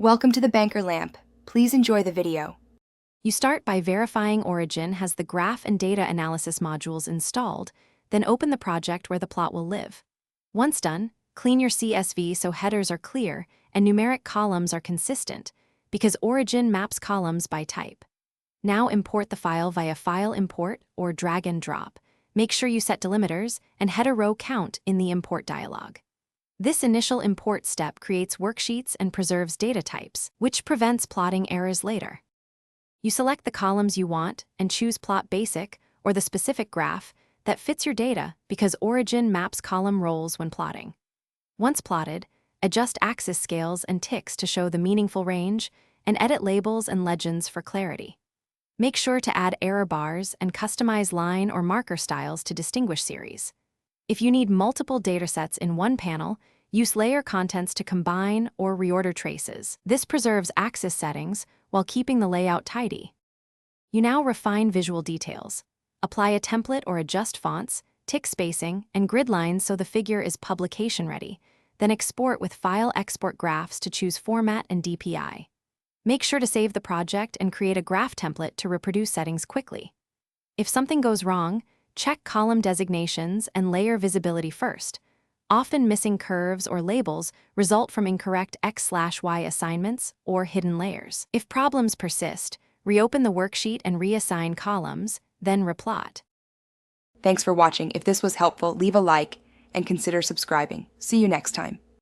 Welcome to the Banker Lamp. Please enjoy the video. You start by verifying Origin has the graph and data analysis modules installed, then open the project where the plot will live. Once done, clean your CSV so headers are clear and numeric columns are consistent, because Origin maps columns by type. Now import the file via File Import or Drag and Drop. Make sure you set delimiters and header row count in the import dialog. This initial import step creates worksheets and preserves data types, which prevents plotting errors later. You select the columns you want and choose Plot Basic or the specific graph that fits your data because Origin maps column rows when plotting. Once plotted, adjust axis scales and ticks to show the meaningful range and edit labels and legends for clarity. Make sure to add error bars and customize line or marker styles to distinguish series. If you need multiple datasets in one panel, use layer contents to combine or reorder traces. This preserves axis settings while keeping the layout tidy. You now refine visual details. Apply a template or adjust fonts, tick spacing, and grid lines so the figure is publication ready. Then export with File Export Graphs to choose Format and DPI. Make sure to save the project and create a graph template to reproduce settings quickly. If something goes wrong, check column designations and layer visibility first. Often missing curves or labels result from incorrect X/Y assignments or hidden layers. If problems persist, reopen the worksheet and reassign columns, then replot. Thanks for watching. If this was helpful, leave a like and consider subscribing. See you next time.